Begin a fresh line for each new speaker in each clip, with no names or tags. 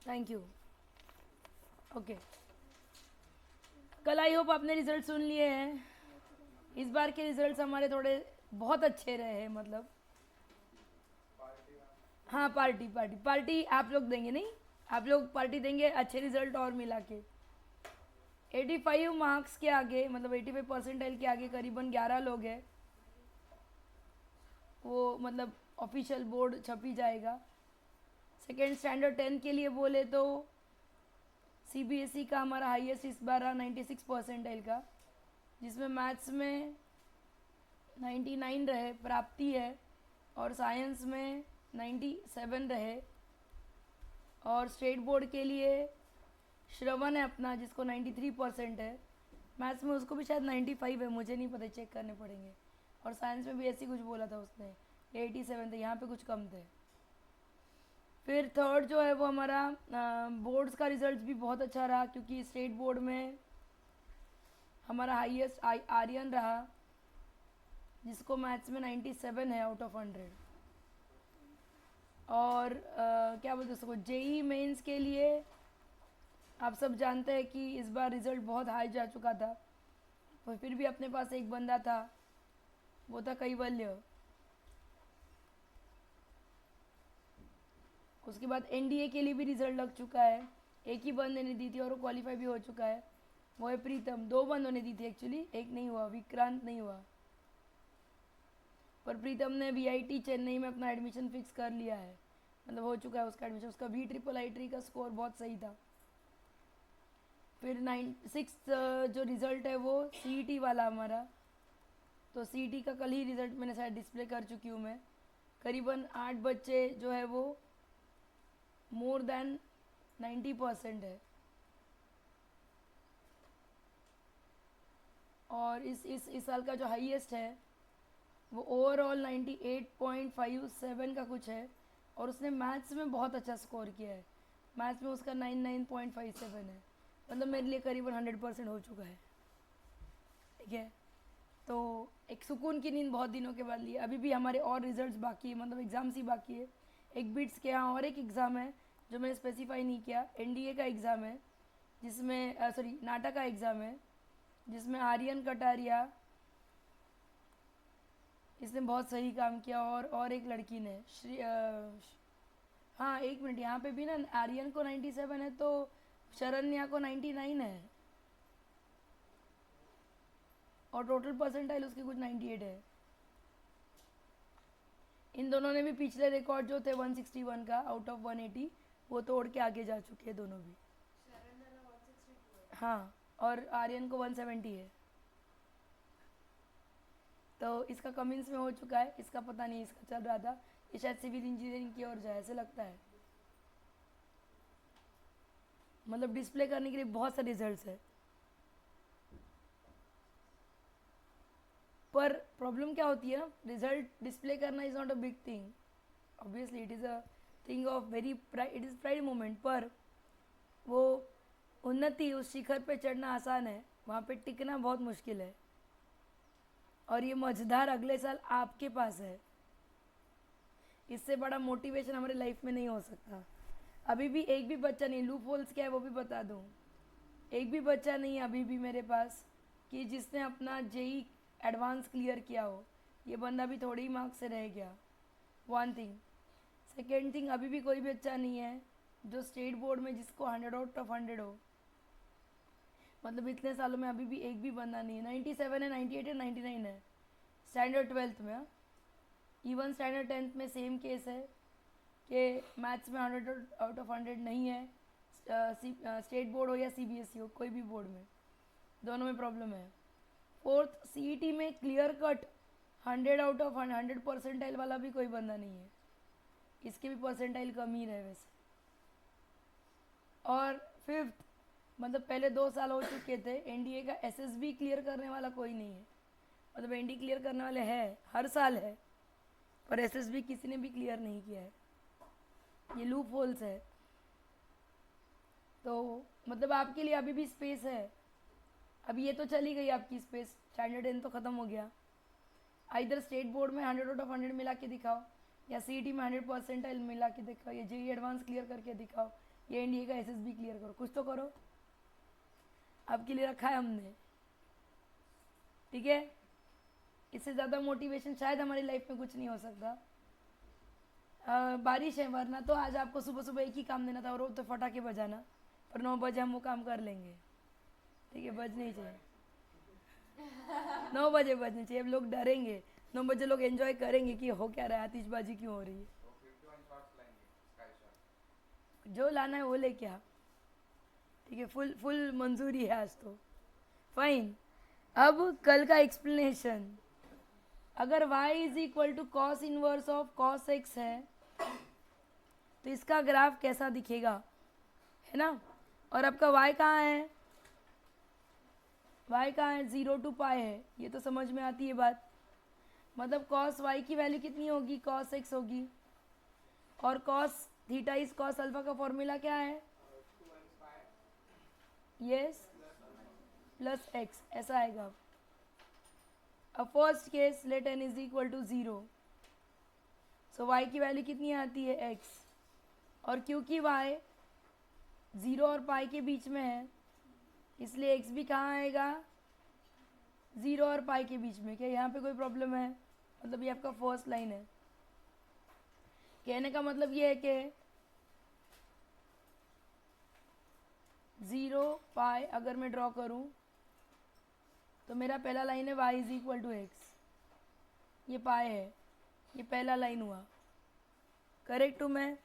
Thank you. Okay, कल I hope आपने result सुन लिए हैं। इस बार के रिजल्ट्स हमारे थोड़े बहुत अच्छे रहे हैं, मतलब हाँ, पार्टी पार्टी पार्टी आप लोग देंगे नहीं? आप लोग पार्टी देंगे अच्छे रिजल्ट और मिला के 85 मार्क्स के आगे, मतलब 85 परसेंटाइल के आगे करीबन 11 लोग हैं। वो मतलब ऑफिशियल बोर्ड छपी जाएगा। सेकेंड स्टैंडर्ड 10 के लिए बोले तो सीबीएसई का हमारा हाईएस्ट इस बार रहा 96 परसेंटाइल का, जिसमें मैथ्स में 99 रहे, प्राप्ति है, और साइंस में 97 रहे। और स्टेट बोर्ड के लिए श्रवण है अपना, जिसको 93% है। मैथ्स में उसको भी शायद 95 है, मुझे नहीं पता, चेक करने पड़ेंगे। और साइंस में भी ऐसे कुछ बोला था उसने, 87 थे, यहाँ पे कुछ कम थे। फिर थर्ड जो है वो हमारा बोर्ड्स का रिजल्ट भी बहुत अच्छा रहा, क्योंकि स्टेट बोर्ड में हमारा हाईएस्ट आर्यन रहा, जिसको मैथ्स में 97 है आउट ऑफ 100। और क्या बोलते उसको, जेई मेंस के लिए आप सब जानते हैं कि इस बार रिज़ल्ट बहुत हाई जा चुका था, पर फिर भी अपने पास एक बंदा था, वो था कैवल्य। उसके बाद एनडीए के लिए भी रिज़ल्ट लग चुका है, एक ही बंदे ने दी थी और वो क्वालिफाई भी हो चुका है, वो है प्रीतम। दो बंदों ने दी थी एक्चुअली, एक नहीं हुआ, विक्रांत नहीं हुआ, पर प्रीतम ने वीआईटी चेन्नई में अपना एडमिशन फिक्स कर लिया है, मतलब हो चुका है उसका एडमिशन। उसका VIII का स्कोर बहुत सही था। फिर 96 जो रिज़ल्ट है वो सीईटी वाला हमारा, तो सीईटी का कल ही रिज़ल्ट मैंने शायद डिस्प्ले कर चुकी हूँ मैं। करीबन 8 बच्चे जो है वो मोर देन 90% है। और इस साल का जो हाईएस्ट है वो ओवरऑल 98.57 का कुछ है, और उसने मैथ्स में बहुत अच्छा स्कोर किया है। मैथ्स में उसका 99.57 है, मतलब मेरे लिए करीबन 100% हो चुका है। ठीक है, तो एक सुकून की नींद बहुत दिनों के बाद ली। अभी भी हमारे और रिजल्ट्स बाकी है, मतलब एग्ज़ाम्स ही बाकी है। एक बिट्स के यहाँ और एक एग्ज़ाम है जो मैंने स्पेसिफाई नहीं किया, एनडीए का एग्ज़ाम है, जिसमें सॉरी नाटा का एग्ज़ाम है, जिसमें आर्यन कटारिया, इसने बहुत सही काम किया, और एक लड़की ने हाँ एक मिनट, यहाँ पे भी ना आर्यन को 97 है, तो शरण्या को 99 है, और टोटल परसेंटाइल उसकी कुछ 98 है। इन दोनों ने भी पिछले रिकॉर्ड जो थे 161 का आउट ऑफ 180, वो तोड़ के आगे जा चुके हैं दोनों भी। हाँ, और आर्यन को 170 है। तो इसका कमिंस में हो चुका है, इसका पता नहीं, इसका चल रहा था, ये शायद सिविल इंजीनियरिंग की ओर जाए ऐसे लगता है। मतलब डिस्प्ले करने के लिए बहुत सारे रिजल्ट्स है, पर प्रॉब्लम क्या होती है ना, रिजल्ट डिस्प्ले करना is not a big thing, obviously it is a thing of very it is pride moment, पर वो उन्नति, उस शिखर पे चढ़ना आसान है, वहाँ पे टिकना बहुत मुश्किल है, और ये मझधार अगले साल आपके पास है। इससे बड़ा मोटिवेशन हमारे लाइफ में नहीं हो सकता। अभी भी एक भी बच्चा नहीं, लूप होल्स क्या है वो भी बता दूँ, एक भी बच्चा नहीं है अभी भी मेरे पास कि जिसने अपना जेई एडवांस क्लियर किया हो। ये बंदा भी थोड़ी ही मार्क्स से रह गया, वन थिंग। सेकेंड थिंग, अभी भी कोई भी बच्चा नहीं है जो स्टेट बोर्ड में जिसको 100 आउट ऑफ 100 हो, मतलब इतने सालों में अभी भी एक भी बंदा नहीं है। 97 है, 98 है, 99 है स्टैंडर्ड 12th में। इवन स्टैंडर्ड 10th में सेम केस है कि मैथ्स में 100 आउट ऑफ 100 नहीं है, स्टेट बोर्ड हो या सीबीएसई हो, कोई भी बोर्ड में, दोनों में प्रॉब्लम है। फोर्थ, सीईटी में clear cut 100 out of 100 percentile वाला भी कोई बंदा नहीं है, इसके भी परसेंटाइल कम ही रहे वैसे। और फिफ्थ, मतलब पहले 2 साल हो चुके थे, एनडीए का एसएसबी क्लियर करने वाला कोई नहीं है। मतलब एनडी क्लियर करने वाले हैं, हर साल है, पर एसएसबी किसी ने भी क्लियर नहीं किया है। ये लूप होल्स है। तो मतलब आपके लिए अभी भी स्पेस है। अभी ये तो चली गई आपकी स्पेस, स्टैंडर्ड 10 तो ख़त्म हो गया। इधर स्टेट बोर्ड में 100 आउट ऑफ 100 मिला के दिखाओ, या सीईटी में 100 परसेंटाइल मिला के दिखाओ, या जेई एडवांस क्लियर करके दिखाओ, ये एनडीए का एसएसबी क्लियर करो, कुछ तो करो, आपके लिए रखा है हमने, ठीक है। इससे ज़्यादा मोटिवेशन शायद हमारी लाइफ में कुछ नहीं हो सकता। बारिश है, वरना तो आज आपको सुबह सुबह एक ही काम देना था और वो तो फटाके बजाना, पर 9 बजे हम वो काम कर लेंगे, ठीक है। बजने ही चाहिए 9 बजे बजने चाहिए। अब लोग डरेंगे, 9 बजे लोग एंजॉय करेंगे कि हो क्या रहा है, आतिशबाजी क्यों हो रही है। जो लाना है वो लेके आ, ठीक है। फुल फुल मंजूरी है आज तो, फाइन। अब कल का एक्सप्लेनेशन, अगर y is equal to cos inverse of cos x है तो इसका ग्राफ कैसा दिखेगा, है ना। और आपका y कहाँ है, y कहाँ है, 0 to पाई है, ये तो समझ में आती है बात। मतलब कॉस y की वैल्यू कितनी होगी, कॉस x होगी, और cos theta is cos alpha का फॉर्मूला क्या है, यस, प्लस x, ऐसा आएगा। अब first case let n is equal to 0, so y की वैल्यू कितनी आती है, x, और क्योंकि y 0 और पाई के बीच में है इसलिए x भी कहाँ आएगा, 0 और पाई के बीच में। क्या यहाँ पे कोई प्रॉब्लम है, मतलब ये आपका फर्स्ट लाइन है। कहने का मतलब ये है कि 0 पाई अगर मैं ड्रॉ करूँ तो मेरा पहला लाइन है y is equal to x, ये पाई है, ये पहला लाइन हुआ, करेक्ट हूँ मैं।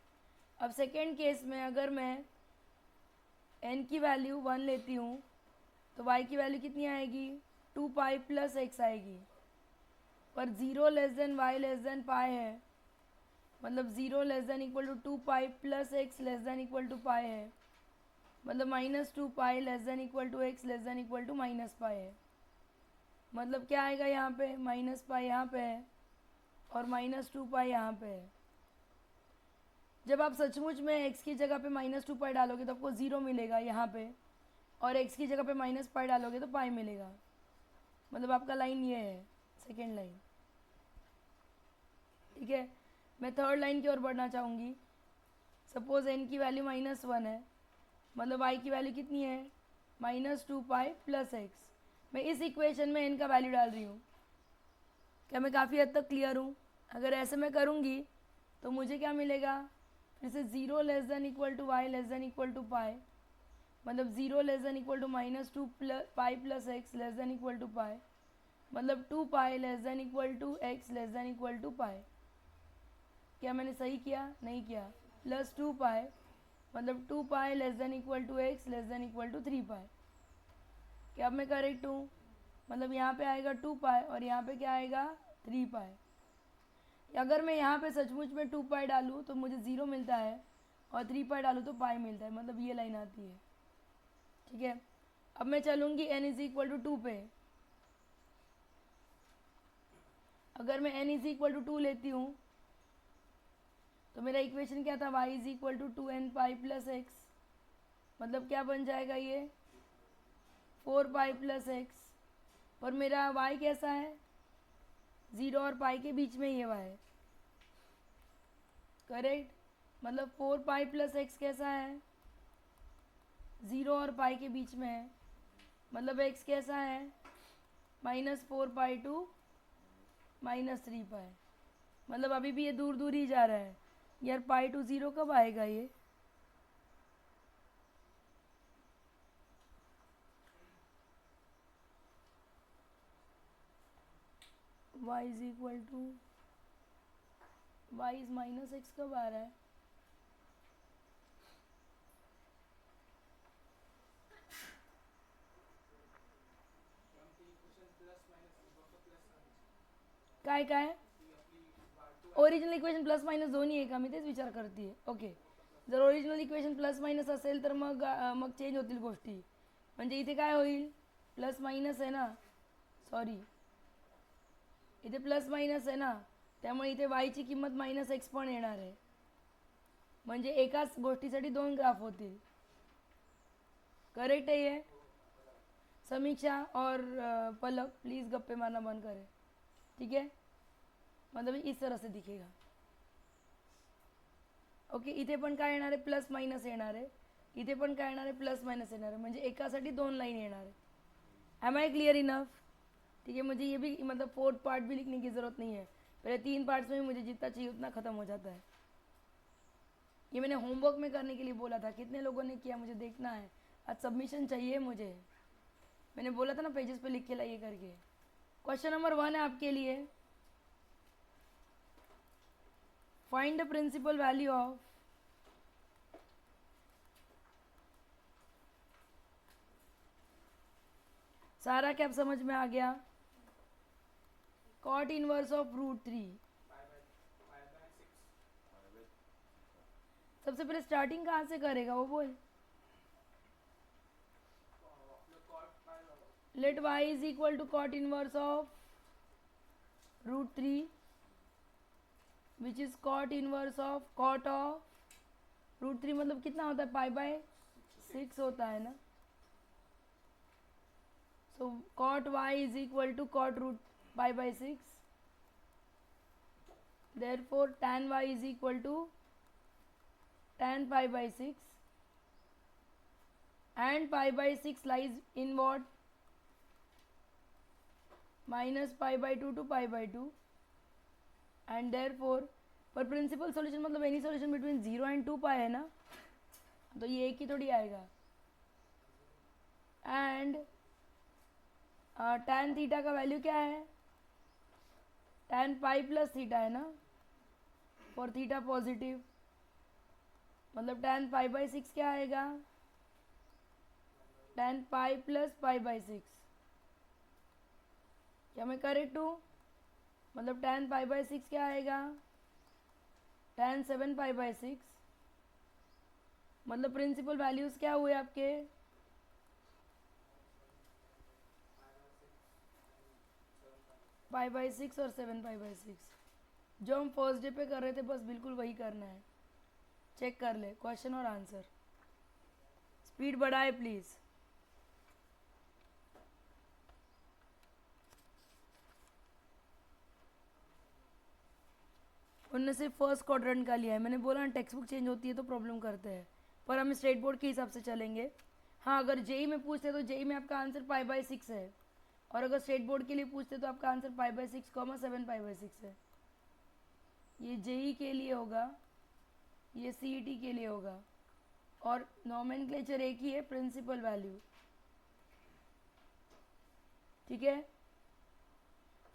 अब सेकेंड केस में अगर मैं n की वैल्यू 1 लेती हूँ तो y की वैल्यू कितनी आएगी, 2 पाई प्लस x आएगी, पर 0 less than y less than pi है, मतलब 0 less than equal to 2 pi plus x less than equal to pi है, मतलब -2 pi less than equal to x less than equal to minus pi है। मतलब क्या आएगा यहाँ पे, माइनस पाई यहाँ पे है और -2 पाई यहाँ पे है। जब आप सचमुच में x की जगह पे -2 पाई डालोगे तो आपको 0 मिलेगा यहाँ पे, और x की जगह पे माइनस पाई डालोगे तो पाई मिलेगा। मतलब आपका लाइन ये है, सेकेंड लाइन, ठीक है। मैं थर्ड लाइन की ओर बढ़ना चाहूँगी। सपोज n की वैल्यू -1 है, मतलब y की वैल्यू कितनी है, -2 पाई प्लस x। मैं इस इक्वेशन में n का वैल्यू डाल रही हूँ। क्या मैं काफ़ी हद तक क्लियर हूँ? अगर ऐसे मैं करूँगी तो मुझे क्या मिलेगा, फिर से 0 less than equal to y less than equal to pi, मतलब 0 less than equal to -2 pi plus x less than equal to pi, मतलब 2 pi less than equal to x less than equal to pi. क्या मैंने सही किया, नहीं किया, +2 pi, मतलब 2 pi less than equal to x less than equal to 3 pi. क्या अब मैं करेक्ट हूँ? मतलब यहाँ पे आएगा 2 पाई और यहाँ पे क्या आएगा, 3 पाई। अगर मैं यहाँ पे सचमुच में 2 पाई डालूँ तो मुझे 0 मिलता है, और 3 पाई डालूँ तो पाई मिलता है, मतलब ये लाइन आती है, ठीक है। अब मैं चलूँगी n इज इक्वल टू 2 पे। अगर मैं n इज इक्वल टू 2 लेती हूँ तो मेरा इक्वेशन क्या था, y is equal to 2n pi plus x, मतलब क्या बन जाएगा ये, 4 पाई प्लस x। और मेरा y कैसा है, 0 और पाई के बीच में ये y, करेक्ट। मतलब 4 पाई प्लस x कैसा है, 0 और पाई के बीच में है, मतलब x कैसा है, -4 पाई टू -3 पाई। मतलब अभी भी ये दूर दूर ही जा रहा है यार, पाई टू 0 कब आएगा ये, y is equal to y is -x कब आ रहा है, काय काय ओरिजिनल इक्वेशन प्लस मायनस दोन्ही आहे का, मी तेच विचार करते। ओके, जर ओरिजिनल इक्वेशन प्लस मायनस असेल तर मग चेंज होतील गोष्टी। म्हणजे इथे काय होईल, प्लस मायनस आहे ना, सॉरी इथे प्लस मायनस आहे ना, त्यामुळे इथे वायची किंमत -x पण येणार आहे, म्हणजे एकाच गोष्टीसाठी दोन ग्राफ होतील। करेक्ट है ये? समीक्षा और पलक प्लीज़ गप्पे मारना बंद करें, ठीक है। मतलब इस तरह से दिखेगा। ओके, इथे पण काय येणार आहे, प्लस मायनस येणार आहे. इथे पण काय येणार आहे, प्लस मायनस येणार आहे. म्हणजे एकासाठी 2 लाइन येणार आहे. Am I clear enough? ठीक है, मुझे ये भी मतलब 4th पार्ट भी लिखने की ज़रूरत नहीं है. पहले 3 पार्ट्स में मुझे जितना चाहिए उतना ख़त्म हो जाता है. ये मैंने होमवर्क में करने के लिए बोला था. कितने लोगों ने किया मुझे देखना है. आज सबमिशन चाहिए मुझे. मैंने बोला था ना पेजेस पे लिख के लाइए करके. क्वेश्चन नंबर 1 है आपके लिए. Find the principal value of सारा क्या समझ में आ गया? Cot inverse of √3. सबसे पहले स्टार्टिंग कहाँ से करेगा वो बोल. Let y is equal to cot inverse of √3 which is cot inverse of cot of √3. मतलब कितना होता है, π/6 होता है ना. So cot y is equal to cot π/6. therefore tan y is equal to tan π/6 and π/6 lies in what? minus π/2 to π/2 and therefore पर principal solution मतलब any solution between 0 and 2 पाई है ना, तो ये एक ही थोड़ी आएगा. एंड tan थीटा का वैल्यू क्या है, tan पाई प्लस थीटा है ना, फॉर थीटा पॉजिटिव. मतलब tan π/6 क्या आएगा, tan पाई प्लस π/6. क्या मैं करेक्ट हूँ? मतलब tan π/6 क्या आएगा, tan 7 π/6. मतलब प्रिंसिपल वैल्यूज क्या हुए आपके, π/6 और 7 π/6. जो हम फर्स्ट डे पे कर रहे थे बस बिल्कुल वही करना है. चेक कर ले क्वेश्चन और आंसर. स्पीड बढ़ाए प्लीज़. उनने सिर्फ फर्स्ट क्वाड्रेंट का लिया है. मैंने बोला टेक्स्ट बुक चेंज होती है तो प्रॉब्लम करते हैं, पर हम स्टेट बोर्ड के हिसाब से चलेंगे. हाँ, अगर जेई में पूछते तो जेई में आपका आंसर π/6 है, और अगर स्टेट बोर्ड के लिए पूछते तो आपका आंसर π/6, 7 π/6 है. ये जेई के लिए होगा, ये सीईटी के लिए होगा, और नॉमेनक्लेचर एक ही है, प्रिंसिपल वैल्यू. ठीक है,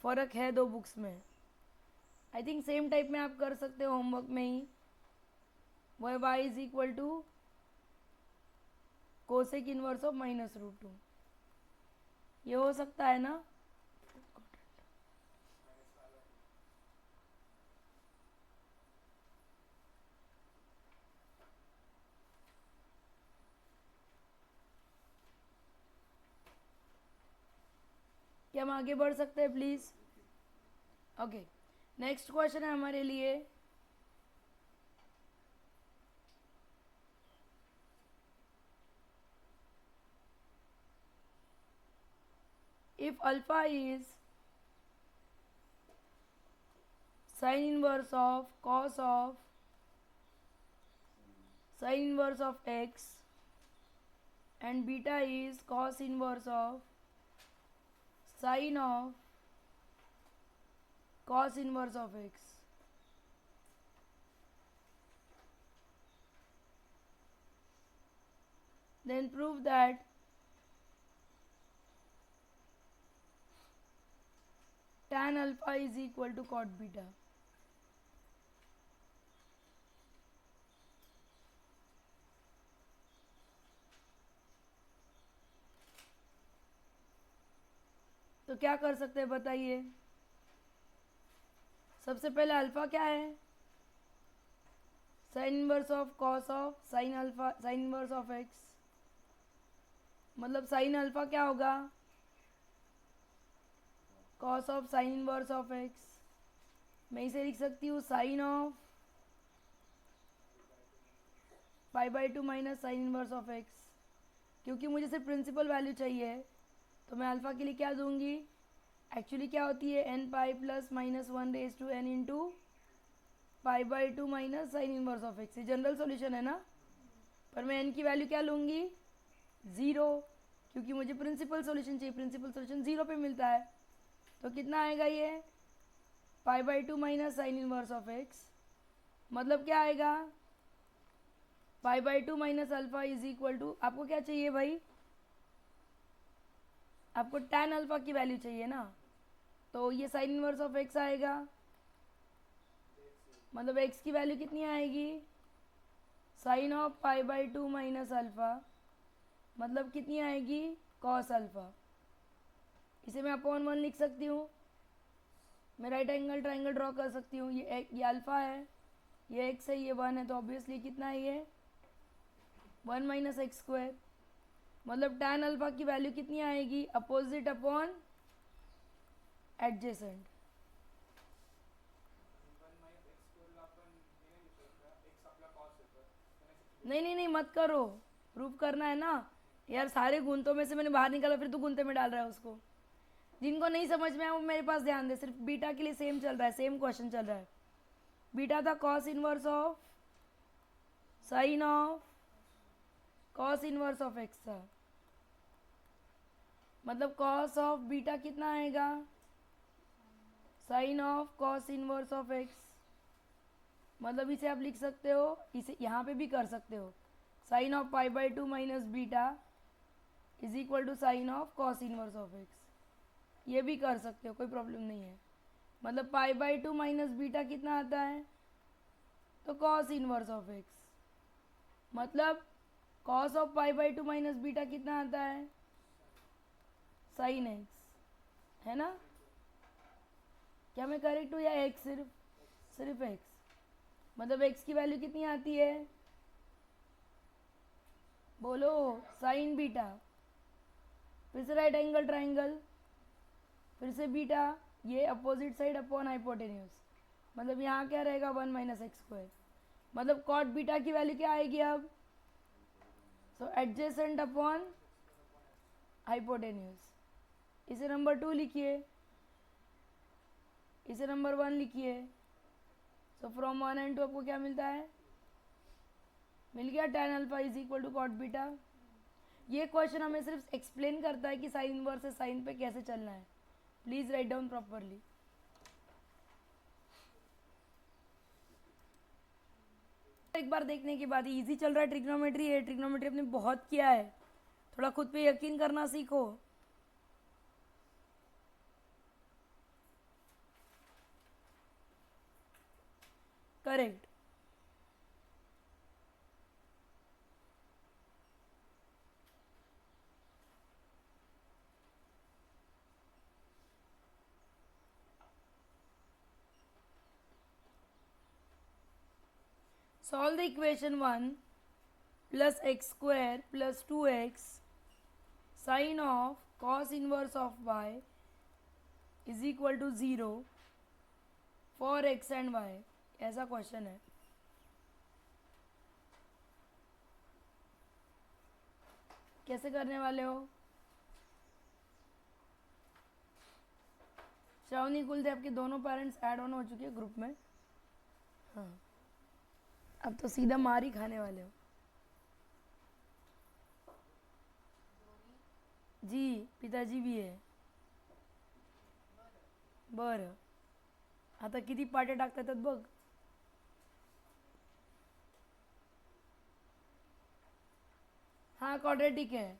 फ़र्क है दो बुक्स में. आई थिंक सेम टाइप में आप कर सकते हो होमवर्क में ही. y is equal to cosec inverse of -√2. ये हो सकता है ना. क्या हम आगे बढ़ सकते हैं प्लीज? ओके, नेक्स्ट क्वेश्चन है हमारे लिए. If alpha is sin inverse of cos of sin inverse of x and beta is cos inverse of sin of cos inverse of x, then prove that tan alpha is equal to cot beta. तो क्या कर सकते हैं बताइए. सबसे पहले alpha क्या है, sine inverse of cos of sine alpha sine inverse of x. मतलब साइन अल्फा क्या होगा, cos of sine inverse of x. मैं इसे लिख सकती हूँ sine of π/2 minus sine inverse of x. क्योंकि मुझे सिर्फ प्रिंसिपल वैल्यू चाहिए तो मैं अल्फ़ा के लिए क्या दूंगी, एक्चुअली क्या होती है n pi plus -1 raise to n into π/2 minus sine inverse of x, ये जनरल सॉल्यूशन है ना। पर मैं n की वैल्यू क्या लूँगी, 0, क्योंकि मुझे प्रिंसिपल सॉल्यूशन चाहिए, प्रिंसिपल सॉल्यूशन 0 पे मिलता है। तो कितना आएगा ये, π/2 minus sine inverse of x, मतलब क्या आएगा, π/2 minus alpha is equal to, आपको क्या चाहिए भाई, आपको tan अल्फा की वैल्यू चाहिए ना, तो ये साइन इनवर्स ऑफ एक्स आएगा, मतलब x की वैल्यू कितनी आएगी, साइन ऑफ π/2 माइनस अल्फा, मतलब कितनी आएगी, कॉस अल्फा। इसे मैं अपॉन 1 लिख सकती हूँ, मैं राइट एंगल ट्राइंगल ड्रॉ कर सकती हूँ, ये अल्फा है, ये x है, ये 1 है, तो ऑब्वियसली कितना है ये 1 माइनस एक्स स्क्वायर, मतलब tan अल्फा की वैल्यू कितनी आएगी, अपोजिट अपॉन एडजेसेंट। नहीं नहीं नहीं मत करो, प्रूफ करना है ना यार, सारे गुंतों में से मैंने बाहर निकाला, फिर तू गुंते में डाल रहा है उसको। जिनको नहीं समझ में आया वो मेरे पास ध्यान दे, सिर्फ बीटा के लिए सेम चल रहा है, सेम क्वेश्चन चल रहा है। बीटा था cos inverse of sine of cos inverse of x था, मतलब कॉस ऑफ बीटा कितना आएगा, sine of cos inverse of x, मतलब इसे आप लिख सकते हो, इसे यहाँ पे भी कर सकते हो, sine of π/2 minus beta is equal to sine of cos inverse of x, ये भी कर सकते हो, कोई प्रॉब्लम नहीं है। मतलब π/2 माइनस बीटा कितना आता है, तो कॉस इनवर्स ऑफ एक्स, मतलब कॉस ऑफ π/2 माइनस बीटा कितना आता है, साइन एक्स, है ना। क्या मैं करेक्ट हूँ या एक्स, सिर्फ एक्स, मतलब एक्स की वैल्यू कितनी आती है, बोलो, साइन बीटा, फिर से राइट एंगल ट्राइंगल, फिर से बीटा, ये अपोजिट साइड अपॉन हाइपोटेन्यूज, मतलब यहाँ क्या रहेगा 1 माइनस एक्स स्क्वायर, मतलब कॉट बीटा की वैल्यू क्या आएगी अब, सो एडजेसेंट अपॉन हाइपोटेन्यूज। इसे नंबर 2 लिखिए, इसे नंबर 1 लिखिए, सो फ्रॉम 1 एंड 2 आपको क्या मिलता है, मिल गया tan alpha is equal to cot beta. ये क्वेश्चन हमें सिर्फ एक्सप्लेन करता है कि साइन इनवर्स से साइन पे कैसे चलना है, प्लीज राइट डाउन प्रॉपरली। एक बार देखने के बाद इजी चल रहा है, ट्रिग्नोमेट्री है, ट्रिग्नोमेट्री आपने बहुत किया है, थोड़ा खुद पे यकीन करना सीखो। Correct, solve the equation 1 plus x square plus 2x sin of cos inverse of y is equal to 0 for x and y, ऐसा क्वेश्चन है। कैसे करने वाले हो, श्रावणी कुलदेव के दोनों पेरेंट्स ऐड ऑन हो चुके हैं ग्रुप में, हाँ अब तो सीधा मार ही खाने वाले हो। जी पिताजी भी आहे, बरं आता किती पाट्या टाकता येतात बघ। हाँ क्वाड्रेटिक है,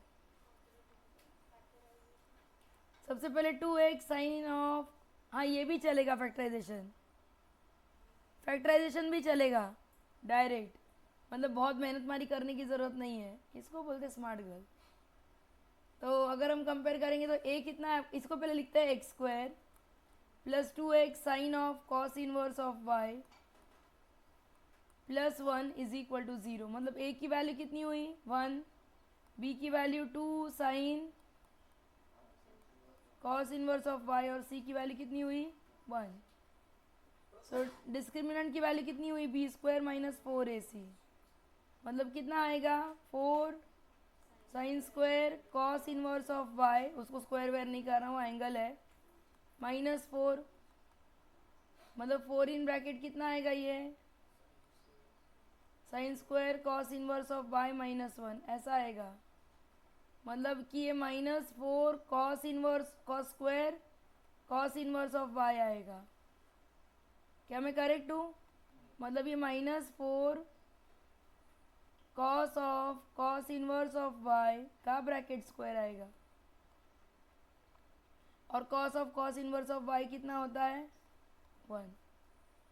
सबसे पहले 2x साइन ऑफ, हाँ ये भी चलेगा, फैक्टराइजेशन, फैक्टराइजेशन भी चलेगा डायरेक्ट, मतलब बहुत मेहनत मारी करने की ज़रूरत नहीं है, इसको बोलते स्मार्ट गर्ल। तो अगर हम कंपेयर करेंगे तो a कितना है, इसको पहले लिखते हैं x square plus 2x sine of cos inverse of y plus 1 is equal to 0, मतलब a की वैल्यू कितनी हुई 1, b की value 2 sine cos inverse of y और c की वैल्यू कितनी हुई 1। सो डिस्क्रिमिनेंट की वैल्यू कितनी हुई बी स्क्वायर माइनस 4ac, मतलब कितना आएगा 4 sine square cos inverse of y, उसको स्क्वायर वेयर नहीं कर रहा हूँ, एंगल है, माइनस 4 मतलब 4 इन ब्रैकेट कितना आएगा ये, sine square cos inverse of y -1 ऐसा आएगा। मतलब कि ये -4 cos inverse cos square cos inverse of y आएगा। क्या मैं करेक्ट हूँ? मतलब ये -4 cos of cos inverse of y का ब्रैकेट स्क्वायर आएगा। और cos of cos inverse of y कितना होता है 1,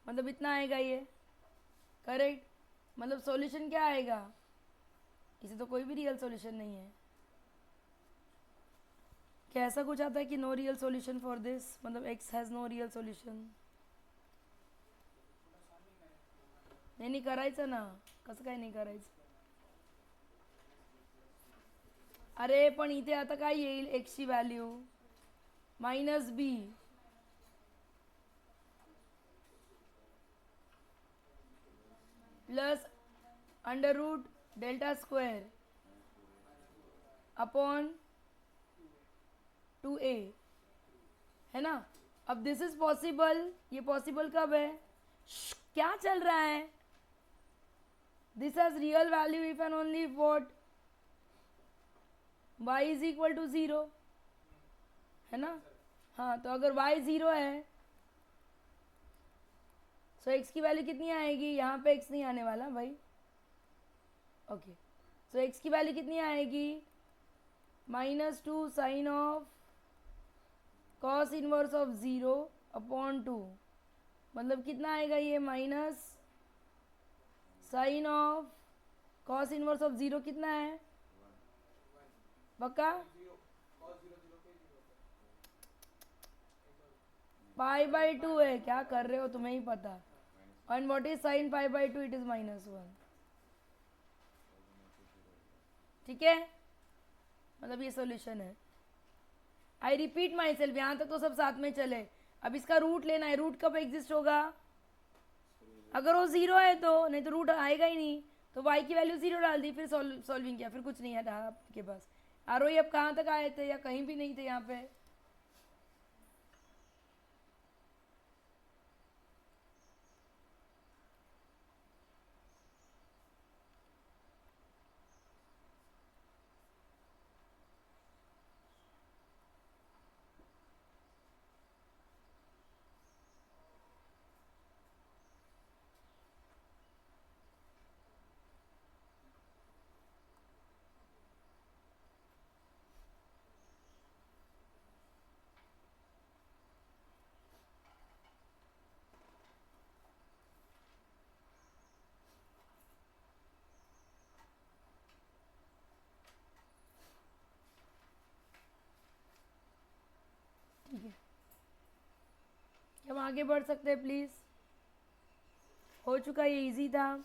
मतलब इतना आएगा ये करेक्ट। मतलब सॉल्यूशन क्या आएगा, इसे तो कोई भी रियल सॉल्यूशन नहीं है। क्या ऐसा कुछ आता है कि no real solution for this, मतलब x has no real solution? नाही करायचं ना, कसं काय नाही करायचं? अरे पण इथे आता काय येईल, x ची value -b plus under root delta square upon 2a है ना। अब दिस इज पॉसिबल, ये पॉसिबल कब है? क्या चल रहा है? This has real value if and only what y is equal to 0 है ना। हाँ, तो अगर y 0 है सो x की वैल्यू कितनी आएगी, यहाँ पे x नहीं आने वाला भाई। ओके, सो x की वैल्यू कितनी आएगी, -2 sine of cos inverse of 0 upon 2, मतलब कितना आएगा ये minus sine of cos inverse of 0 कितना है पक्का, π/2 है। क्या कर रहे हो, तुम्हें ही पता। And what is sine π/2, it is -1। ठीक है, मतलब ये सॉल्यूशन है। आई रिपीट माई सेल्फ, यहाँ तक तो सब साथ में चले। अब इसका रूट लेना है, रूट कब एग्जिस्ट होगा, अगर वो 0 है तो, नहीं तो रूट आएगा ही नहीं। तो y की वैल्यू 0 डाल दी, फिर सॉल्विंग किया, फिर कुछ नहीं है आपके पास। आर अब कहाँ तक आए थे, या कहीं भी नहीं थे यहाँ पे। ठीक है, हम आगे बढ़ सकते हैं प्लीज। हो चुका, ये इजी था।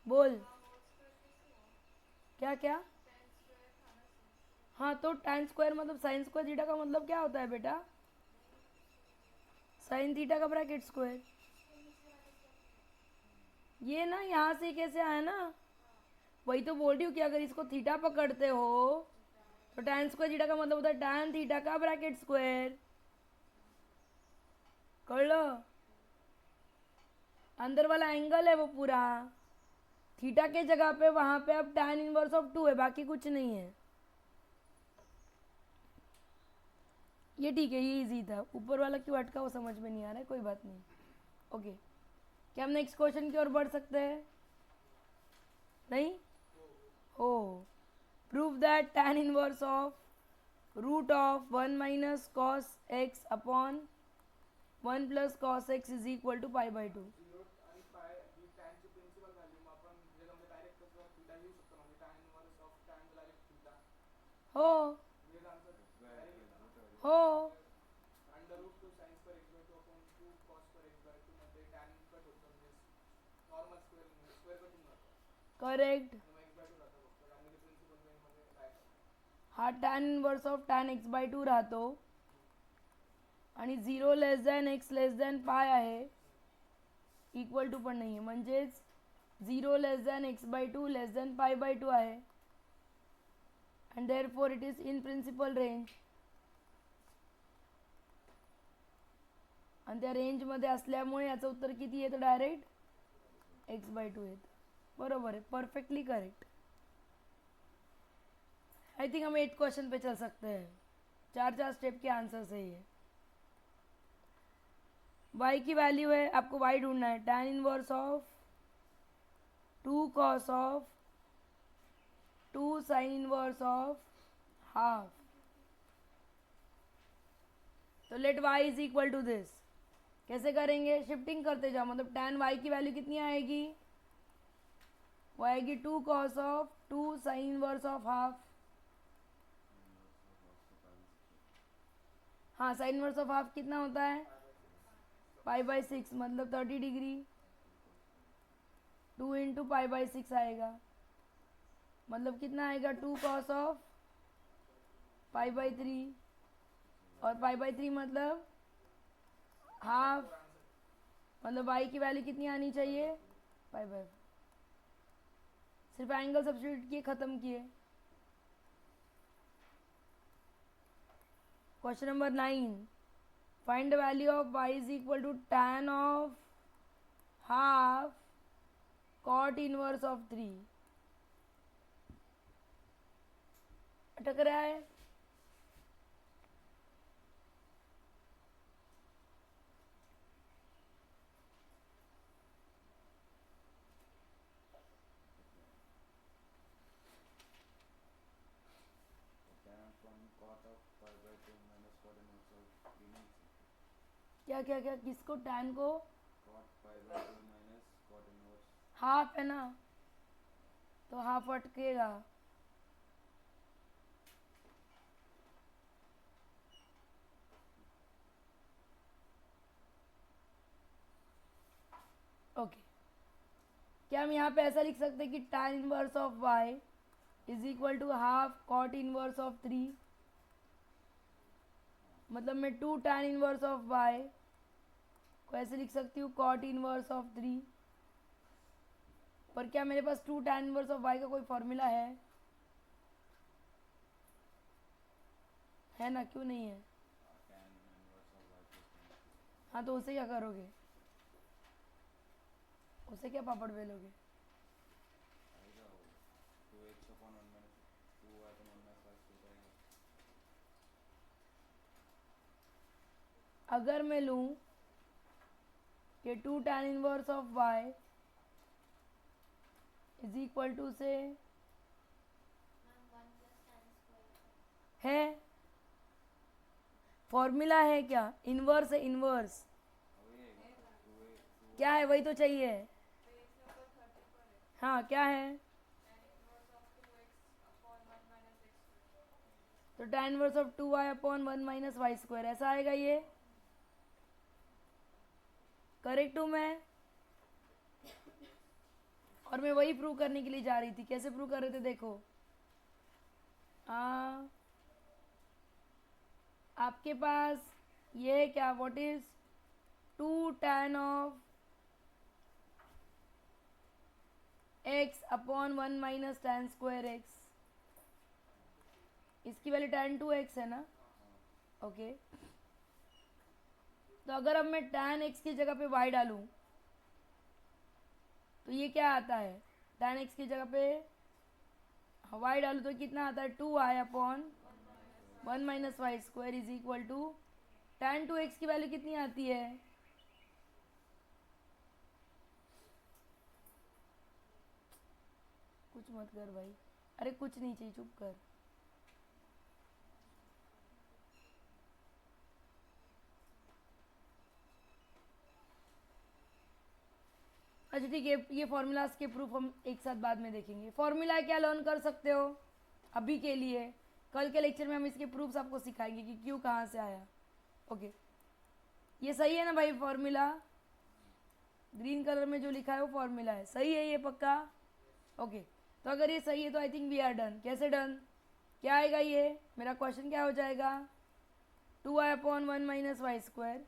बोल क्या क्या। हाँ, तो tan स्क्वायर मतलब साइन स्क्वायर थीटा का मतलब क्या होता है बेटा, साइन थीटा का ब्रैकेट स्क्वायर। ये ना यहाँ से कैसे आया ना, वही तो बोल रही हूँ कि अगर इसको थीटा पकड़ते हो तो tan स्क्वायर थीटा का मतलब होता है tan थीटा का ब्रैकेट स्क्वायर। कर लो, अंदर वाला एंगल है वो पूरा, थीटा के जगह पे वहां पे अब tan इनवर्स ऑफ 2 है, बाकी कुछ नहीं है। ये ठीक है, ये इजी था। ऊपर वाला क्यों अटका वो समझ में नहीं आ रहा है, कोई बात नहीं। ओके, क्या हम नेक्स्ट क्वेश्चन की ओर बढ़ सकते हैं? नहीं हो। Prove that tan inverse of root of 1 minus cos x upon 1 plus cos x is equal to π/2। हो हो करेक्ट। हा tan inverse of tan x/2 राहतो आणि 0 less than x less than pi आहे, इक्वल टू पण नाही आहे, म्हणजेच 0 less than x/2 less than π/2 आहे, and therefore it is in principal range. आणि त्या रेंजमध्ये असल्यामुळे याचं उत्तर किती येतं डायरेक्ट x/2 येतं. बरोबर है, परफेक्टली करेक्ट. आई थिंक हम 8 क्वेश्चन पे चल सकते हैं. 4 स्टेप के आंसर है ये. y की वैल्यू है, आपको y ढूंढना है. tan inverse of 2 cos of 2 sin inverse of half. तो let y is equal to this. कैसे करेंगे? शिफ्टिंग करते जाओ. मतलब tan y की वैल्यू कितनी आएगी? वो आएगी 2 cos of 2 sin inverse of half. हाँ, साइन इनवर्स ऑफ हाफ कितना होता है? π/6 मतलब 30 डिग्री. 2 इंटू π/6 आएगा. मतलब कितना आएगा? 2 cos ऑफ π/3. और π/3 मतलब हाफ. मतलब y की वैल्यू कितनी आनी चाहिए? π/4. सिर्फ एंगल सब्स्टिट्यूट किए, ख़त्म किए. Question number 9. Find the value of y is equal to tan of half cot inverse of 3. अटक रहा है? क्या क्या क्या? किसको? tan को हाफ है ना, तो हाफ अटकेगा. ओके. क्या हम यहाँ पे ऐसा लिख सकते हैं कि tan inverse of y is equal to half cot inverse of 3. मतलब मैं 2 tan इनवर्स ऑफ y को ऐसे लिख सकती हूँ cot इनवर्स ऑफ 3. पर क्या मेरे पास 2 tan इनवर्स ऑफ y का कोई फॉर्मूला है ना? क्यों नहीं है? हाँ, तो उसे क्या करोगे? उसे क्या पापड़ बेलोगे? अगर मैं लूँ कि 2 tan inverse of y is equal to से है, फॉर्मूला है क्या? इनवर्स है, इनवर्स क्या है? वही तो चाहिए. हाँ, क्या है? तो tan inverse of 2y upon 1 minus y square, ऐसा आएगा. ये करेक्ट हूँ मैं? और मैं वही प्रूव करने के लिए जा रही थी. कैसे प्रूव कर रहे थे? देखो, आपके पास ये है क्या? What is 2 tan of x upon 1 minus tan square x. इसकी वैल्यू tan 2x है ना? ओके. तो अगर अब मैं tan x की जगह पे y डालूं तो ये क्या आता है? tan x की जगह पे y डालूं तो कितना आता है? 2y upon 1 minus y square is equal to tan 2x की वैल्यू कितनी आती है? कुछ मत कर भाई. अरे कुछ नहीं चाहिए, चुप कर. अच्छा ठीक है, ये फॉर्मूलाज के प्रूफ हम एक साथ बाद में देखेंगे. फॉर्मूला क्या लर्न कर सकते हो अभी के लिए. कल के लेक्चर में हम इसके प्रूफ्स आपको सिखाएंगे कि क्यों कहाँ से आया. ओके, ये सही है ना भाई? फॉर्मूला ग्रीन कलर में जो लिखा है वो फॉर्मूला है. सही है ये? पक्का? ओके. तो अगर ये सही है तो I think we are done. कैसे डन? क्या आएगा ये? मेरा क्वेश्चन क्या हो जाएगा? 2y upon 1 minus y square.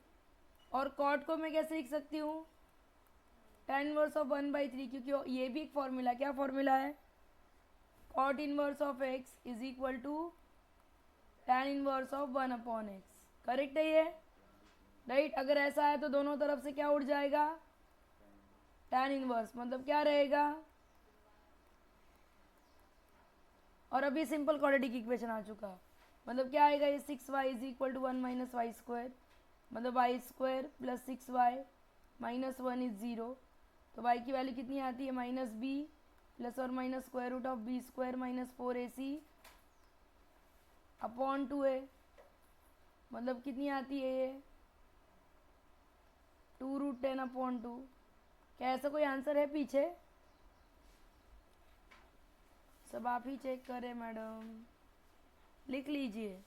और कॉट को मैं कैसे लिख सकती हूँ? tan इनवर्स ऑफ 1/3, क्योंकि ये भी एक फॉर्मूला. क्या फॉर्मूला है? cot inverse of x is equal to tan inverse of 1 upon x. Correct है ये? राइट। अगर ऐसा है तो दोनों तरफ से क्या उड़ जाएगा, tan इनवर्स, मतलब क्या रहेगा। और अभी सिंपल क्वाड्रेटिक इक्वेशन आ चुका, मतलब क्या आएगा ये 6y is equal to 1 minus y square, मतलब y square plus 6y minus 1 is 0। तो y की वैल्यू कितनी आती है, माइनस बी प्लस और minus square root of b square minus 4ac upon 2a, मतलब कितनी आती है ये 2√10/2। क्या ऐसा कोई आंसर है पीछे, सब आप ही चेक करें मैडम, लिख लीजिए।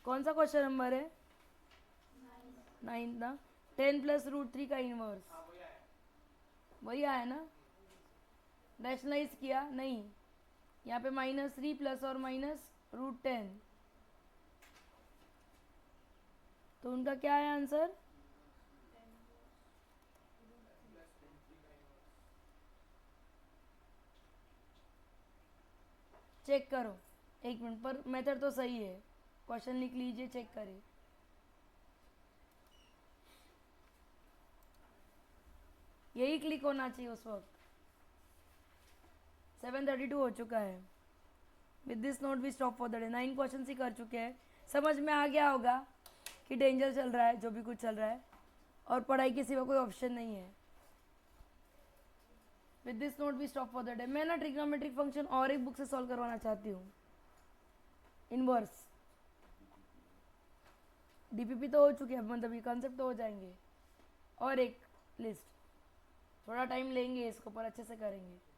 कौन सा क्वेश्चन नंबर है, 9 ना। 10 प्लस √3 का इनवर्स, वही आया ना, रैशनलाइज किया नहीं, यहाँ पे -3 प्लस और माइनस √10, तो उनका क्या है आंसर, चेक करो 1 मिनट पर, मेथड तो सही है, क्वेश्चन लिख लीजिए, चेक करिए। यही क्लिक होना चाहिए उस वक्त। 7:32 हो चुका है। With this note we stop for the day. 9 question ही कर चुके हैं, समझ में आ गया होगा कि डेंजर चल रहा है जो भी कुछ चल रहा है, और पढ़ाई के सिवा कोई ऑप्शन नहीं है। With this note we stop for the day. मैं ना ट्रिग्नोमेट्रिक फंक्शन और एक बुक से सॉल्व करवाना चाहती हूँ, इनवर्स। डीपीपी तो हो चुके हैं, मतलब ये कॉन्सेप्ट तो हो जाएंगे, और एक लिस्ट, थोड़ा टाइम लेंगे इसको पर अच्छे से करेंगे।